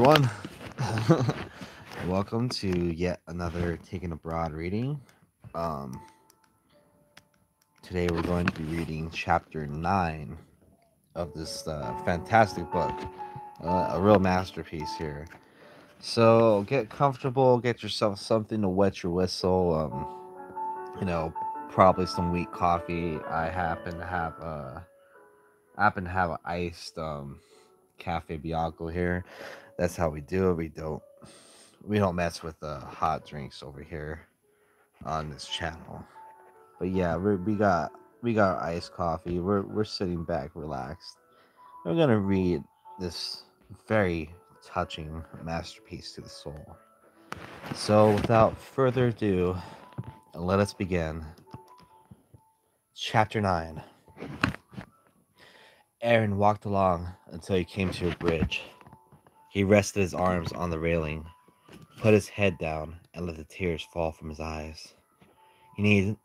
everyone. Welcome to yet another Taken Abroad reading. Um, Today we're going to be reading chapter 9 of this fantastic book. A real masterpiece here. So get comfortable, get yourself something to wet your whistle. Probably some weak coffee. I happen to have an iced Cafe Bianco here. That's how we do it. We don't mess with hot drinks over here on this channel. But yeah, we got iced coffee. We're sitting back, relaxed. We're gonna read this very touching masterpiece to the soul. So without further ado, let us begin. Chapter 9. Aaron walked along until he came to a bridge. He rested his arms on the railing, put his head down, and let the tears fall from his eyes. He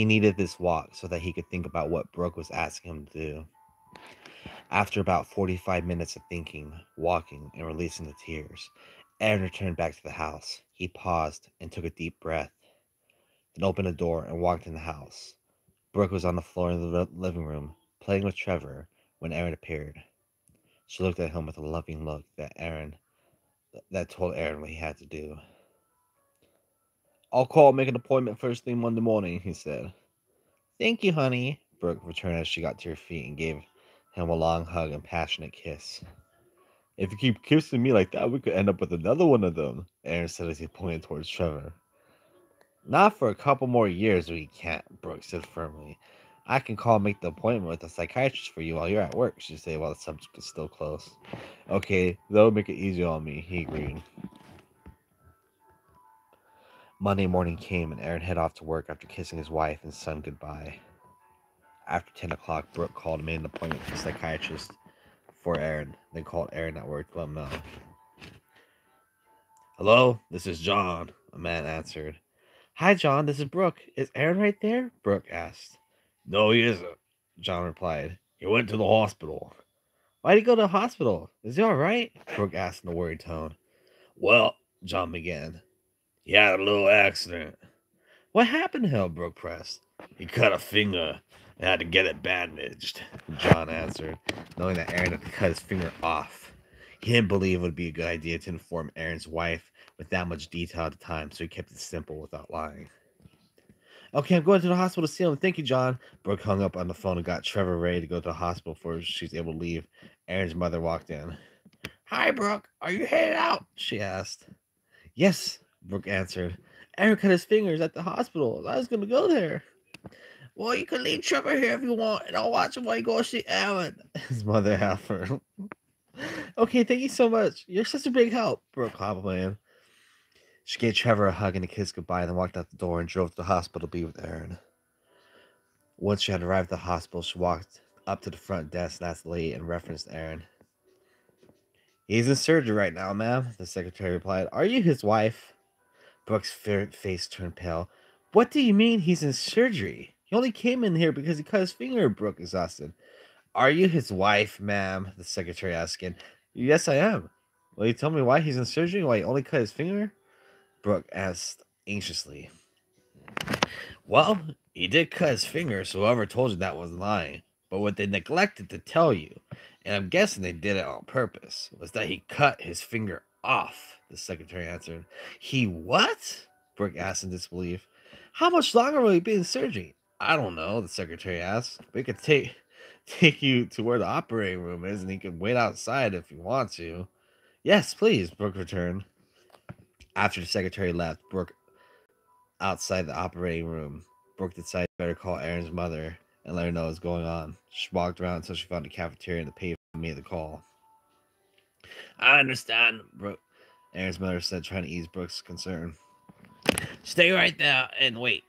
needed this walk so that he could think about what Brooke was asking him to do. After about 45 minutes of thinking, walking, and releasing the tears, Aaron returned back to the house. He paused and took a deep breath, then opened the door and walked in the house. Brooke was on the floor in the living room, playing with Trevor, when Aaron appeared. She looked at him with a loving look that told Aaron what he had to do. "I'll call and make an appointment first thing Monday morning," he said. "Thank you, honey," Brooke returned as she got to her feet and gave him a long hug and passionate kiss. "If you keep kissing me like that, we could end up with another one of them," Aaron said as he pointed towards Trevor. "Not for a couple more years, we can't," Brooke said firmly. "I can call and make the appointment with a psychiatrist for you while you're at work," she said while the subject was still close. "Okay, that would make it easier on me," he agreed. Monday morning came and Aaron headed off to work after kissing his wife and son goodbye. After 10 o'clock, Brooke called and made an appointment with a psychiatrist for Aaron, then called Aaron at work to let him know. "Hello, this is John," a man answered. "Hi, John, this is Brooke. Is Aaron right there?" Brooke asked. "No, he isn't," John replied. "He went to the hospital." "Why'd he go to the hospital? Is he all right?" Brooke asked in a worried tone. "Well," John began, "he had a little accident." "What happened to him?" Brooke pressed. "He cut a finger and had to get it bandaged," John answered, knowing that Aaron had cut his finger off. He didn't believe it would be a good idea to inform Aaron's wife with that much detail at the time, so he kept it simple without lying. "Okay, I'm going to the hospital to see him. Thank you, John." Brooke hung up on the phone and got Trevor ready to go to the hospital before she's able to leave. Aaron's mother walked in. "Hi, Brooke. Are you headed out?" she asked. "Yes," Brooke answered. "Aaron cut his fingers at the hospital. I was going to go there." "Well, you can leave Trevor here if you want, and I'll watch him while you go see Aaron," his mother offered. "Okay, thank you so much. You're such a big help," Brooke complimented. She gave Trevor a hug and a kiss goodbye, then walked out the door and drove to the hospital to be with Aaron. Once she had arrived at the hospital, she walked up to the front desk and asked the lady and referenced Aaron. "He's in surgery right now, ma'am," the secretary replied. "Are you his wife?" Brooke's face turned pale. "What do you mean he's in surgery? He only came in here because he cut his finger," Brooke exhausted. "Are you his wife, ma'am?" the secretary asked again. "Yes, I am." "Will you tell me why he's in surgery? Why he only cut his finger?" Brooke asked anxiously. "Well, he did cut his finger, so whoever told you that was lying. But what they neglected to tell you, and I'm guessing they did it on purpose, was that he cut his finger off," the secretary answered. "He what?" Brooke asked in disbelief. "How much longer will he be in surgery?" "I don't know," the secretary asked. "We could take you to where the operating room is, and he can wait outside if you want to." "Yes, please," Brooke returned. After the secretary left, Brooke outside the operating room, Brooke decided better call Aaron's mother and let her know what's going on. She walked around until she found the cafeteria and the payphone and made the call. "I understand," Aaron's mother said, trying to ease Brooke's concern. "Stay right there and wait.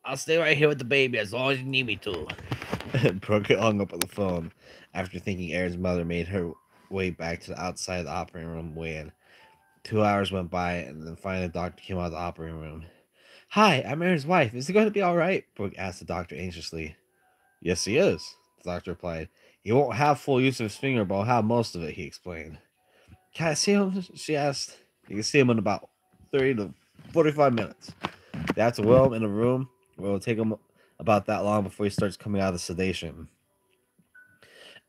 I'll stay right here with the baby as long as you need me to." Brooke hung up on the phone after thinking Aaron's mother made her way back to the outside of the operating room weigh-in. 2 hours went by, and then finally the doctor came out of the operating room. "Hi, I'm Aaron's wife. Is he going to be all right?" Brooke asked the doctor anxiously. "Yes, he is," the doctor replied. "He won't have full use of his finger, but he'll have most of it," he explained. Can I see him? She asked. You can see him in about 30 to 45 minutes. They have to wheel him in a room where it'll take him about that long before he starts coming out of the sedation.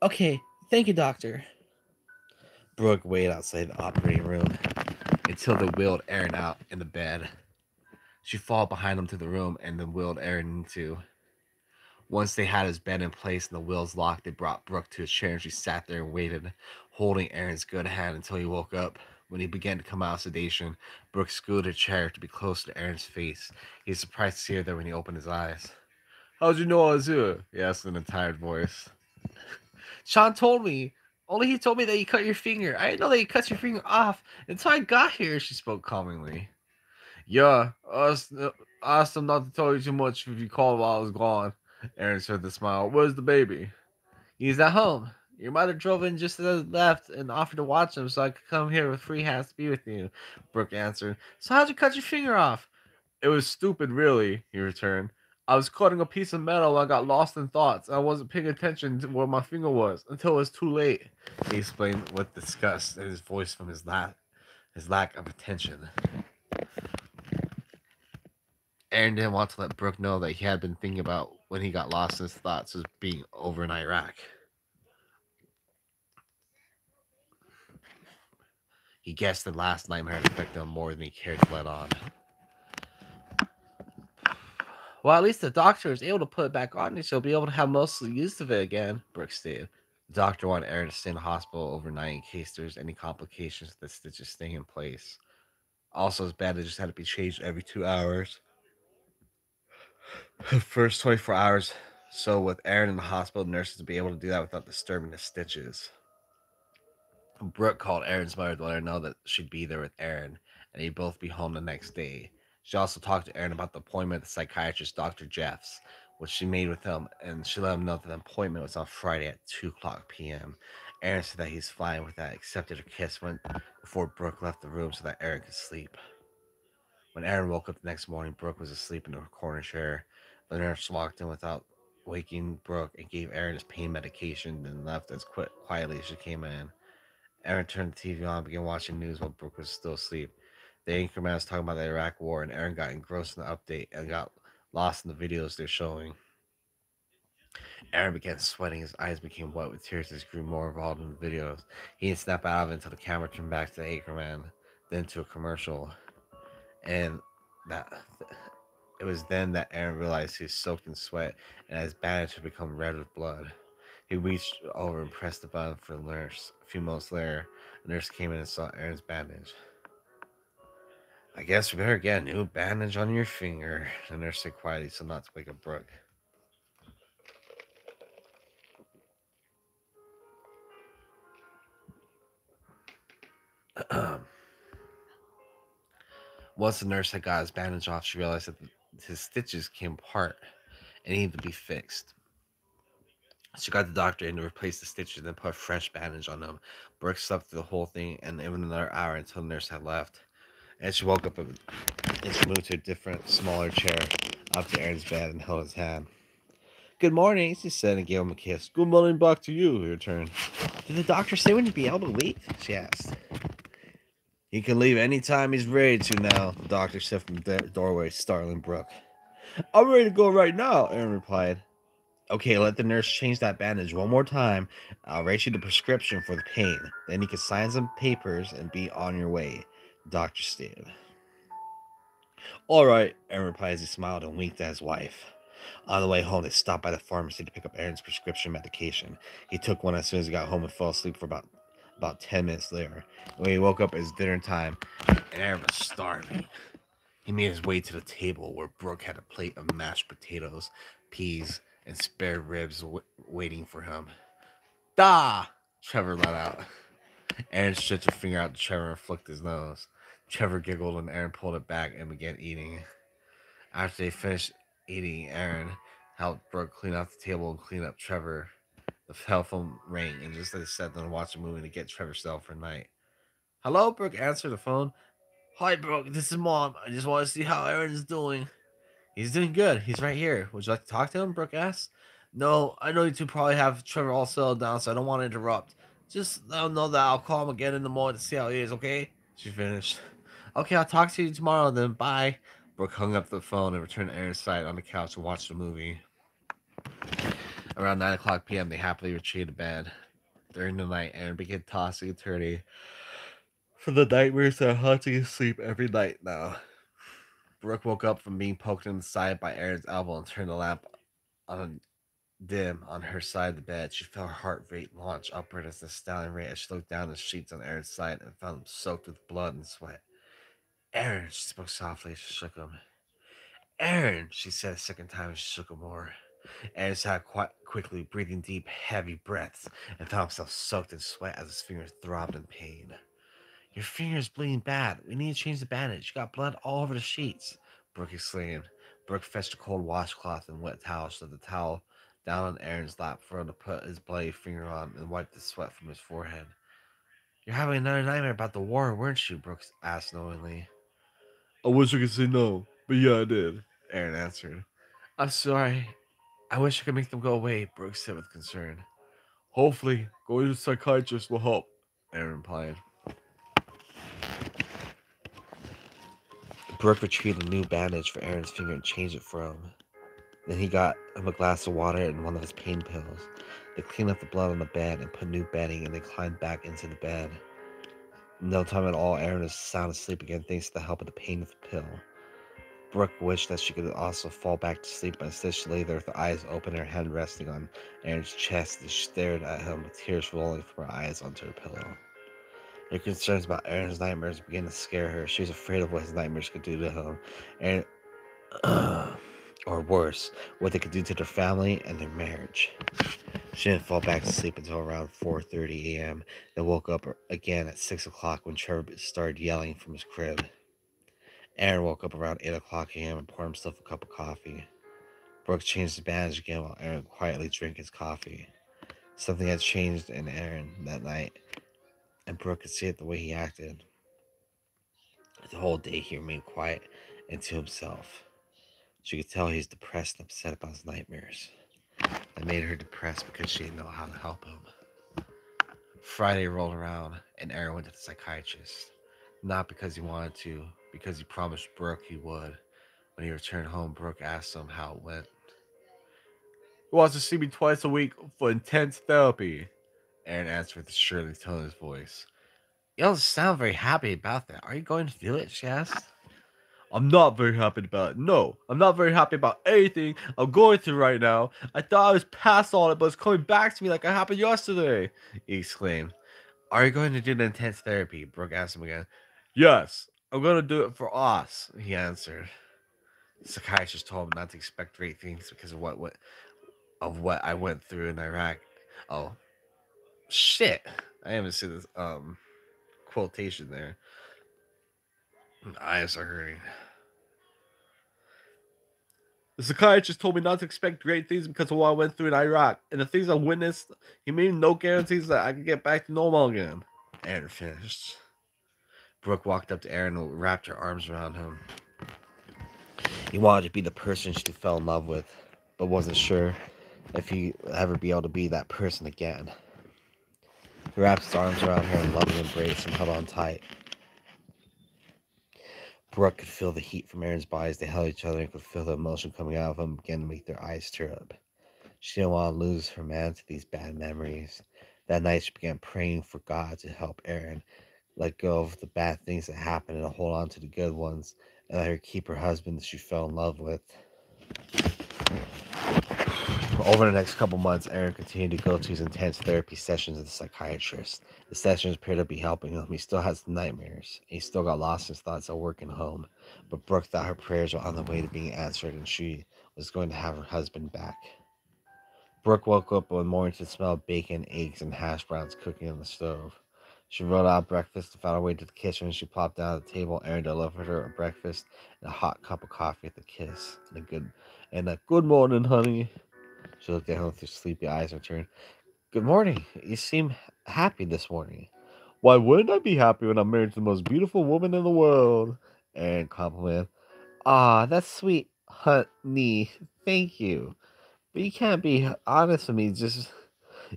Okay, thank you, doctor. Brooke waited outside the operating room until they wheeled Aaron out in the bed. She followed behind him to the room and then wheeled Aaron into. Once they had his bed in place and the wheels locked, they brought Brooke to a chair and she sat there and waited, holding Aaron's good hand until he woke up. When he began to come out of sedation, Brooke scooted a chair to be close to Aaron's face. He was surprised to see her there when he opened his eyes. How'd you know I was here? He asked in a tired voice. Sean told me. Only he told me that you cut your finger. I didn't know that you cut your finger off until I got here. She spoke calmingly. Yeah, I asked him not to tell you too much if you called while I was gone. Aaron said with a smile. Where's the baby? He's at home. Your mother drove in just as I left and offered to watch him so I could come here with free hands to be with you. Brooke answered. So how'd you cut your finger off? It was stupid, really, he returned. I was cutting a piece of metal and I got lost in thoughts. I wasn't paying attention to where my finger was until it was too late. He explained with disgust in his voice from his lack of attention. Aaron didn't want to let Brooke know that he had been thinking about when he got lost in his thoughts as being over in Iraq. He guessed the last nightmare had affected him more than he cared to let on. Well, at least the doctor was able to put it back on you, so he'll be able to have most use of it again, Brooke stated. The doctor wanted Aaron to stay in the hospital overnight in case there's any complications with the stitches staying in place. Also, his bandages had to be changed every 2 hours. The first 24 hours, so with Aaron in the hospital, nurses would be able to do that without disturbing the stitches. Brooke called Aaron's mother to let her know that she'd be there with Aaron, and they'd both be home the next day. She also talked to Aaron about the appointment with psychiatrist Dr. Jeffs, which she made with him, and she let him know that the appointment was on Friday at 2 p.m. Aaron said that he's fine with that, accepted her kiss before Brooke left the room so that Aaron could sleep. When Aaron woke up the next morning, Brooke was asleep in her corner chair. The nurse walked in without waking Brooke and gave Aaron his pain medication, then left as quietly as she came in. Aaron turned the TV on and began watching news while Brooke was still asleep. The anchorman was talking about the Iraq War, and Aaron got engrossed in the update and got lost in the videos they're showing. Aaron began sweating, his eyes became wet with tears as he grew more involved in the videos. He didn't snap out of it until the camera turned back to the anchorman, then to a commercial. And that it was then that Aaron realized he was soaked in sweat and his bandage had become red with blood. He reached over and pressed the button for the nurse. A few moments later, the nurse came in and saw Aaron's bandage. I guess we better get a new bandage on your finger, the nurse said quietly so not to wake up Brooke. Once the nurse had got his bandage off, she realized that his stitches came apart and needed to be fixed. She got the doctor in to replace the stitches and then put a fresh bandage on them. Brooke slept through the whole thing and even another hour until the nurse had left. And she woke up and she moved to a different, smaller chair up to Aaron's bed and held his hand. Good morning, she said and gave him a kiss. Good morning back to you, he returned. Did the doctor say when you'd be able to leave? She asked. He can leave any time he's ready to now, the doctor said from the doorway, startling Brooke. I'm ready to go right now, Aaron replied. Okay, let the nurse change that bandage one more time. I'll write you the prescription for the pain. Then you can sign some papers and be on your way, the doctor stated. All right, Aaron replied as he smiled and winked at his wife. On the way home, they stopped by the pharmacy to pick up Aaron's prescription medication. He took one as soon as he got home and fell asleep for about 10 minutes later. When he woke up, it was dinner time, and Aaron was starving. He made his way to the table where Brooke had a plate of mashed potatoes, peas, and spare ribs waiting for him. Da! Trevor let out. Aaron stretched a finger out to Trevor and flicked his nose. Trevor giggled and Aaron pulled it back and began eating. After they finished eating, Aaron helped Brooke clean off the table and clean up Trevor. The telephone rang, and just as they sat down to watch a movie to get Trevor settled for the night. Hello, Brooke answered the phone. Hi, Brooke, this is Mom. I just want to see how Aaron's doing. He's doing good. He's right here. Would you like to talk to him? Brooke asked. No, I know you two probably have Trevor all settled down, so I don't want to interrupt. Just let him know that I'll call him again in the morning to see how he is, okay? She finished. Okay, I'll talk to you tomorrow then. Bye. Brooke hung up the phone and returned to Aaron's side on the couch and watched the movie. Around 9 o'clock p.m., they happily retreated to bed. During the night, Aaron began tossing and turning for the nightmares that are haunting his sleep every night now. Brooke woke up from being poked in the side by Aaron's elbow and turned the lamp on dim on her side of the bed. She felt her heart rate launch upward at an astounding rate as she looked down the sheets on Aaron's side and found them soaked with blood and sweat. Aaron, she spoke softly as she shook him. Aaron, she said a second time as she shook him more. Aaron sat quite quickly, breathing deep, heavy breaths, and found himself soaked in sweat as his fingers throbbed in pain. Your finger's bleeding bad. We need to change the bandage. You got blood all over the sheets, Brooke exclaimed. Brooke fetched a cold washcloth and wet towel, so the towel down on Aaron's lap for him to put his bloody finger on and wipe the sweat from his forehead. You're having another nightmare about the war, weren't you? Brooke asked knowingly. I wish I could say no, but yeah, I did, Aaron answered. I'm sorry. I wish I could make them go away, Brooke said with concern. Hopefully, going to a psychiatrist will help, Aaron replied. Brooke retrieved a new bandage for Aaron's finger and changed it for him. Then he got him a glass of water and one of his pain pills. They cleaned up the blood on the bed and put new bedding, and they climbed back into the bed. In no time at all, Aaron was sound asleep again thanks to the help of the pain of the pill. Brooke wished that she could also fall back to sleep, but instead she lay there with her eyes open, her hand resting on Aaron's chest, and she stared at him with tears rolling from her eyes onto her pillow. Her concerns about Aaron's nightmares began to scare her. She was afraid of what his nightmares could do to him, and or worse, what they could do to their family and their marriage. She didn't fall back to sleep until around 4:30 a.m., then woke up again at 6 o'clock when Trevor started yelling from his crib. Aaron woke up around 8 o'clock a.m. and poured himself a cup of coffee. Brooke changed the bandage again while Aaron quietly drank his coffee. Something had changed in Aaron that night, and Brooke could see it the way he acted. The whole day he remained quiet and to himself. She could tell he was depressed and upset about his nightmares. That made her depressed because she didn't know how to help him. Friday rolled around and Aaron went to the psychiatrist. Not because he wanted to, because he promised Brooke he would. When he returned home, Brooke asked him how it went. He wants to see me twice a week for intense therapy, Aaron answered with a surly tone in his voice. You don't sound very happy about that. Are you going to do it? She asked. I'm not very happy about it. No, I'm not very happy about anything I'm going through right now. I thought I was past all it, but it's coming back to me like it happened yesterday, he exclaimed. Are you going to do the intense therapy? Brooke asked him again. Yes, I'm going to do it for us, he answered. The psychiatrist told him not to expect great things because of what I went through in Iraq. Oh, shit. I haven't seen this quotation there. My eyes are hurting. The psychiatrist told me not to expect great things because of what I went through in Iraq. And the things I witnessed, he made no guarantees that I could get back to normal again. Aaron finished. Brooke walked up to Aaron and wrapped her arms around him. He wanted to be the person she fell in love with, but wasn't sure if he'd ever be able to be that person again. He wrapped his arms around her in a loving embrace and held on tight. Brooke could feel the heat from Aaron's body as they held each other and could feel the emotion coming out of them begin to make their eyes tear up. She didn't want to lose her man to these bad memories. That night she began praying for God to help Aaron let go of the bad things that happened and hold on to the good ones, and let her keep her husband that she fell in love with. Over the next couple months, Aaron continued to go to his intense therapy sessions with the psychiatrist. The sessions appeared to be helping him. He still has nightmares. He still got lost in his thoughts at work and home. But Brooke thought her prayers were on the way to being answered, and she was going to have her husband back. Brooke woke up one morning to the smell of bacon, eggs, and hash browns cooking on the stove. She rolled out breakfast and found her way to the kitchen. When she plopped down at the table, Aaron delivered her a breakfast and a hot cup of coffee with a kiss and a good morning, honey. She looked at him with her sleepy eyes and returned. Good morning. You seem happy this morning. Why wouldn't I be happy when I'm married to the most beautiful woman in the world? Aaron complimented. Ah, that's sweet, honey. Thank you. But you can't be honest with me.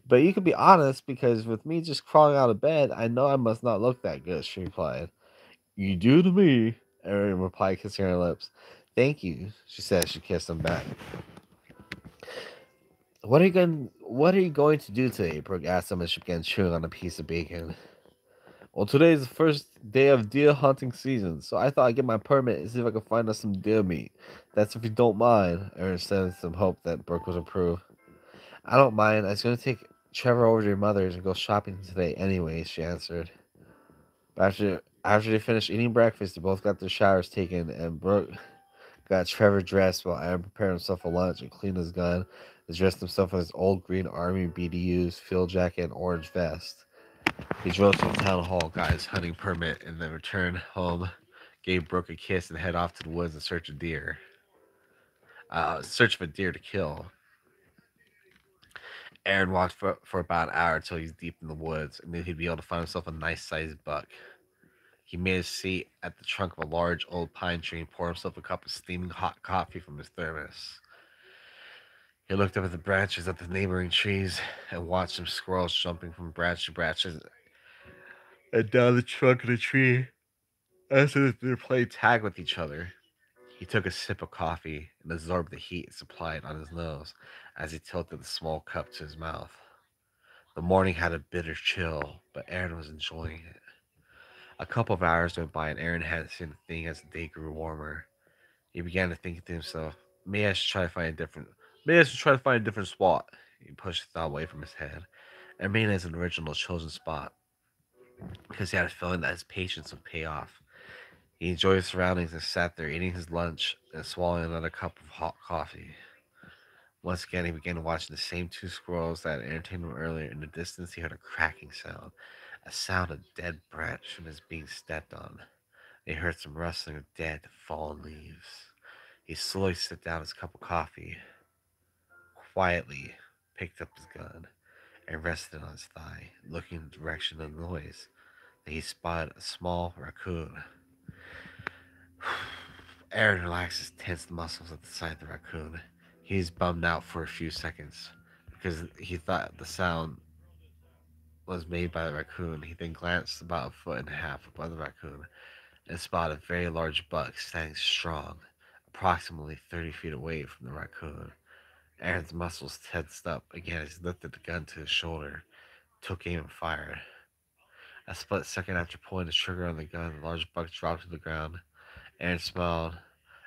But you can be honest because with me just crawling out of bed, I know I must not look that good, she replied. You do to me, Erin replied, kissing her lips. Thank you, she said as she kissed him back. What are you going to do today? Brooke asked him as she began chewing on a piece of bacon. Well, today is the first day of deer hunting season, so I thought I'd get my permit and see if I could find us some deer meat. That's if you don't mind, Erin said with some hope that Brooke would approve. I don't mind. I was going to take Trevor over to your mother's and go shopping today anyway, she answered. After they finished eating breakfast, they both got their showers taken, and Brooke got Trevor dressed while Aaron prepared himself for lunch and cleaned his gun and dressed himself in his old green Army BDU's field jacket and orange vest. He drove to the town hall, got his hunting permit, and then returned home, gave Brooke a kiss, and head off to the woods in search of deer. Search for deer to kill. Aaron walked for about an hour until he's deep in the woods and knew he'd be able to find himself a nice sized buck. He made a seat at the trunk of a large old pine tree and poured himself a cup of steaming hot coffee from his thermos. He looked up at the branches of the neighboring trees and watched some squirrels jumping from branch to branch and down the trunk of the tree as if they're playing tag with each other. He took a sip of coffee and absorbed the heat supplied on his nose as he tilted the small cup to his mouth. The morning had a bitter chill, but Aaron was enjoying it. A couple of hours went by and Aaron hadn't seen a thing as the day grew warmer. He began to think to himself, maybe I should try to find a different spot. He pushed the thought away from his head and made it as an original chosen spot because he had a feeling that his patience would pay off. He enjoyed his surroundings and sat there eating his lunch and swallowing another cup of hot coffee. Once again, he began watching the same two squirrels that had entertained him earlier. In the distance, he heard a cracking sound, a sound of dead branches being stepped on. He heard some rustling of dead, fallen leaves. He slowly set down his cup of coffee, quietly picked up his gun, and rested it on his thigh, looking in the direction of the noise. Then he spotted a small raccoon. Aaron relaxed his tense muscles at the sight of the raccoon. He was bummed out for a few seconds because he thought the sound was made by the raccoon. He then glanced about a foot and a half above the raccoon and spotted a very large buck standing strong, approximately 30 feet away from the raccoon. Aaron's muscles tensed up again as he lifted the gun to his shoulder, took aim and fired. A split second after pulling the trigger on the gun, the large buck dropped to the ground. Aaron smiled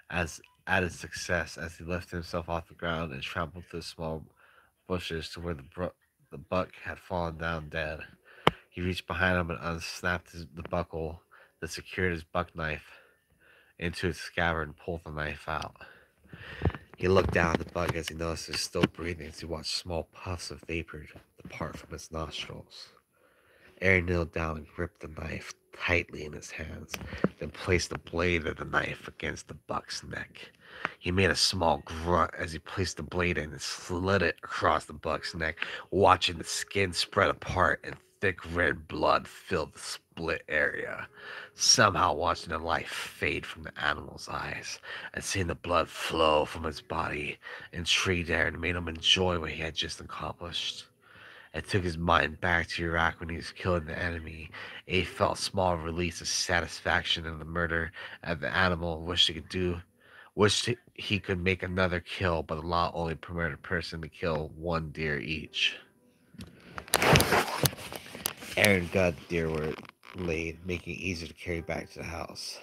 as at his success as he lifted himself off the ground and trampled through the small bushes to where the buck had fallen down dead. He reached behind him and unsnapped the buckle that secured his buck knife into its scabbard and pulled the knife out. He looked down at the buck as he noticed he was still breathing as he watched small puffs of vapor depart from his nostrils. Aaron kneeled down and gripped the knife tightly in his hands, then placed the blade of the knife against the buck's neck. He made a small grunt as he placed the blade in and slid it across the buck's neck, watching the skin spread apart and thick red blood fill the split area. Somehow watching the life fade from the animal's eyes and seeing the blood flow from his body intrigued Aaron and made him enjoy what he had just accomplished. It took his mind back to Iraq when he was killing the enemy. He felt a small release of satisfaction in the murder of the animal. Wished he could make another kill, but the law only permitted a person to kill one deer each. Aaron got the deer where it laid, making it easier to carry back to the house.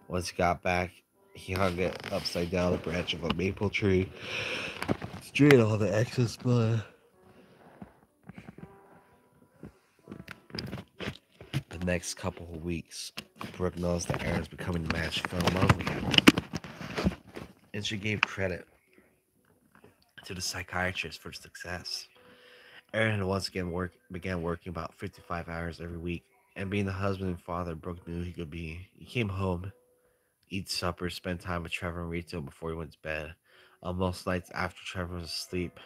Once he got back, he hung it upside down the branch of a maple tree to drain all the excess blood. The next couple of weeks, Brooke noticed that Aaron's becoming the man she fell in love with, and she gave credit to the psychiatrist for success. Aaron once again began working about 55 hours every week, and being the husband and father Brooke knew he could be. He came home, eat supper, spend time with Trevor and Rito before he went to bed. On most nights after Trevor was asleep,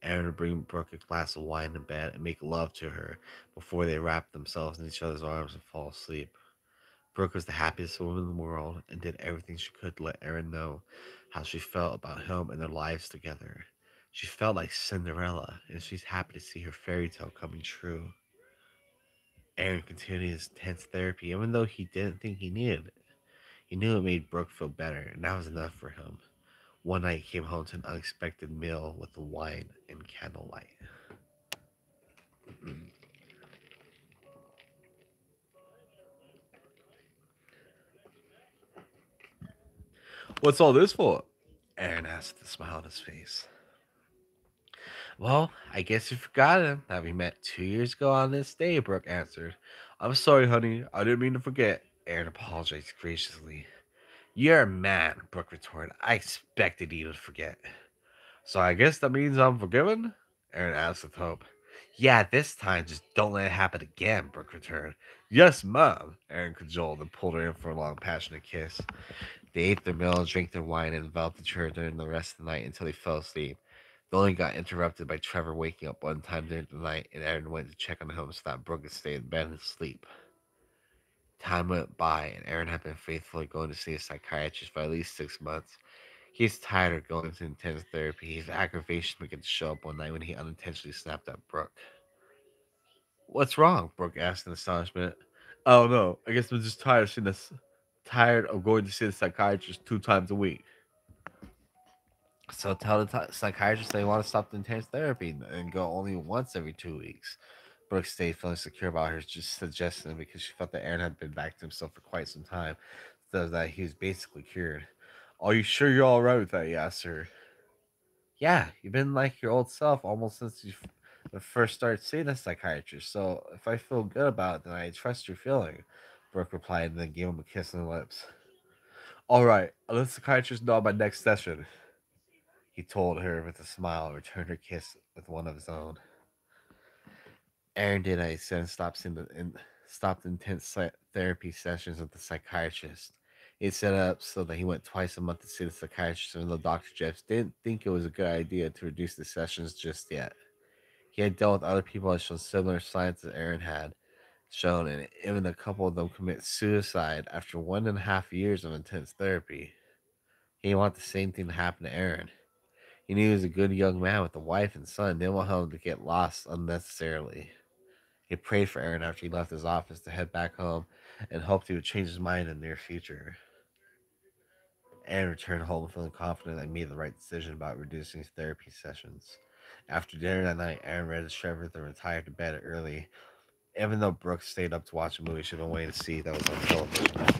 Aaron would bring Brooke a glass of wine in bed and make love to her before they wrapped themselves in each other's arms and fall asleep. Brooke was the happiest woman in the world and did everything she could to let Aaron know how she felt about him and their lives together. She felt like Cinderella, and she's happy to see her fairy tale coming true. Aaron continued his intense therapy, even though he didn't think he needed it. He knew it made Brooke feel better, and that was enough for him. One night he came home to an unexpected meal with wine and candlelight. What's all this for? Aaron asked with a smile on his face. Well, I guess you forgot him that we met 2 years ago on this day, Brooke answered. I'm sorry, honey. I didn't mean to forget. Aaron apologized graciously. You're a man, Brooke retorted. I expected you to forget. So I guess that means I'm forgiven? Aaron asked with hope. Yeah, this time just don't let it happen again, Brooke returned. Yes, ma'am. Aaron cajoled and pulled her in for a long, passionate kiss. They ate their meal, drank their wine, and enveloped each other during the rest of the night until they fell asleep. They only got interrupted by Trevor waking up one time during the night, and Aaron went to check on him so that Brooke could stay in bed and sleep. Time went by, and Aaron had been faithfully going to see a psychiatrist for at least 6 months. He's tired of going to intense therapy. His aggravation began to show up one night when he unintentionally snapped at Brooke. What's wrong? Brooke asked in astonishment. I don't know. I guess I'm just tired of seeing this. Tired of going to see the psychiatrist 2 times a week. So tell the psychiatrist they want to stop the intense therapy and go only once every 2 weeks. Brooke stayed feeling secure about her just suggestion because she felt that Aaron had been back to himself for quite some time, so that he was basically cured. Are you sure you're all right with that? He asked her. Yeah, you've been like your old self almost since you first started seeing a psychiatrist. So if I feel good about it, then I trust your feeling. Brooke replied and then gave him a kiss on the lips. All right, I'll let the psychiatrist know my next session. He told her with a smile and returned her kiss with one of his own. Aaron did as he said and stopped intense therapy sessions with the psychiatrist. He set up so that he went twice a month to see the psychiatrist, even though Dr. Jeffs didn't think it was a good idea to reduce the sessions just yet. He had dealt with other people that shown similar signs as Aaron had shown, and even a couple of them commit suicide after 1.5 years of intense therapy. He didn't want the same thing to happen to Aaron. He knew he was a good young man with a wife and son, didn't want him to get lost unnecessarily. He prayed for Aaron after he left his office to head back home and hoped he would change his mind in the near future. Aaron returned home feeling confident that he made the right decision about reducing his therapy sessions. After dinner that night, Aaron read his Trevor and retired to bed early, even though Brooks stayed up to watch a movie she'd been waiting to see that was on television.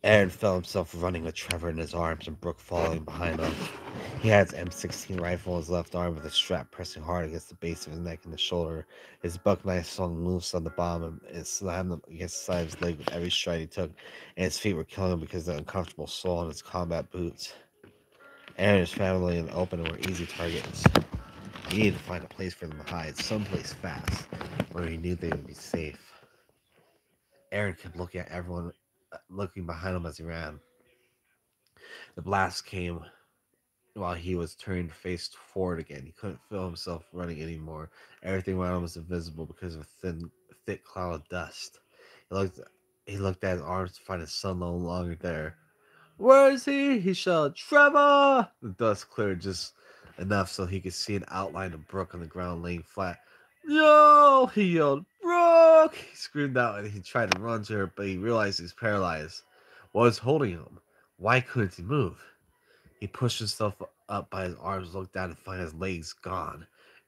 Aaron felt himself running with Trevor in his arms and Brooke following behind him. He had his M16 rifle in his left arm with the strap pressing hard against the base of his neck and the shoulder. His buck knife swung loose on the bottom and slammed him against the side of his leg with every stride he took, and his feet were killing him because of the uncomfortable sole on his combat boots. Aaron and his family in the open were easy targets. He needed to find a place for them to hide, someplace fast, where he knew they would be safe. Aaron kept looking at everyone looking behind him as he ran. The blast came while he was turned face forward again. He couldn't feel himself running anymore. Everything around him was invisible because of a thick cloud of dust. He looked at his arms to find his son no longer there. Where is he? He shouted, Trevor! The dust cleared just enough so he could see an outline of Brooke on the ground laying flat. No! He yelled, Brooke! He screamed out and he tried to run to her, but he realized he was paralyzed. What was holding him? Why couldn't he move? He pushed himself up by his arms, looked down, and found his legs gone.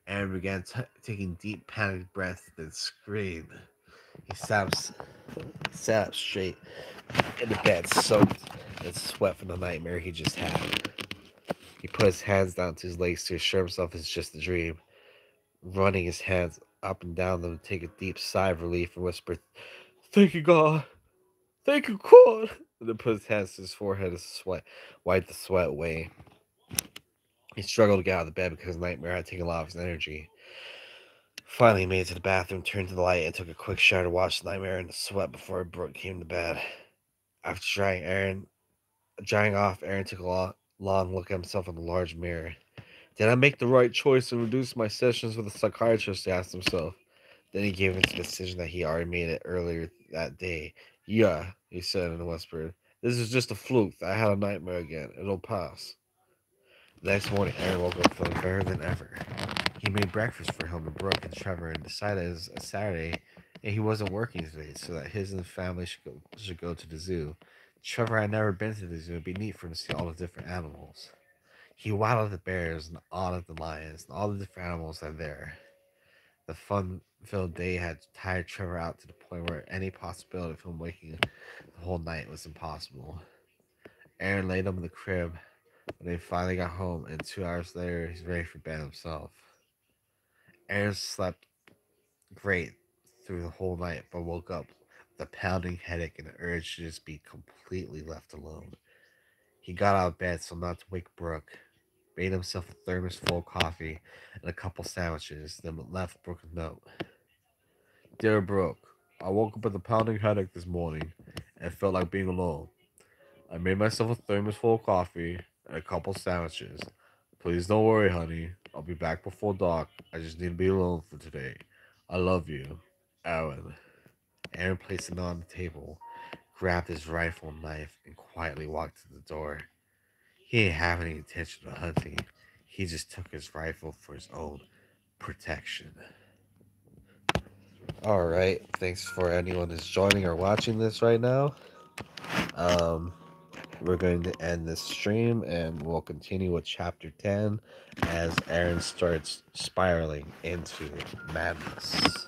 Aaron began taking deep, panicked breaths, then screamed. He sat up straight in the bed, soaked in sweat from the nightmare he just had. He put his hands down to his legs to assure himself it's just a dream. Running his hands up and down them to take a deep sigh of relief and whispered, Thank you, God. Thank you, God. And then put his hands to his forehead and wiped the sweat away. He struggled to get out of the bed because nightmare had taken a lot of his energy. Finally, he made it to the bathroom, turned to the light, and took a quick shower to wash the nightmare in the sweat before Brooke came to bed. After drying off, Aaron took a long look at himself in the large mirror. Did I make the right choice and reduce my sessions with the psychiatrist? He asked himself. Then he gave him the decision that he already made it earlier that day. Yeah, he said in a whisper. This is just a fluke. I had a nightmare again. It'll pass. The next morning, Aaron woke up feeling better than ever. He made breakfast for him and Brooke and Trevor and decided it was a Saturday and he wasn't working today so that his and family should go to the zoo. Trevor had never been to the zoo. It'd be neat for him to see all the different animals. He wowed at the bears and awed at the lions and all the different animals that are there. The fun-filled day had tired Trevor out to the point where any possibility of him waking the whole night was impossible. Aaron laid him in the crib when they finally got home, and 2 hours later, he's ready for bed himself. Aaron slept great through the whole night, but woke up with a pounding headache and the urge to just be completely left alone. He got out of bed so not to wake Brooke, made himself a thermos full of coffee and a couple sandwiches, then left Brooke a note. Dear Brooke, I woke up with a pounding headache this morning and felt like being alone. I made myself a thermos full of coffee and a couple sandwiches. Please don't worry, honey. I'll be back before dark. I just need to be alone for today. I love you, Aaron. Aaron placed it on the table, grabbed his rifle and knife, and quietly walked to the door. He didn't have any intention of hunting. He just took his rifle for his own protection. All right. Thanks for anyone who's joining or watching this right now. Um, we're going to end this stream and we'll continue with chapter 10 as Aaron starts spiraling into madness.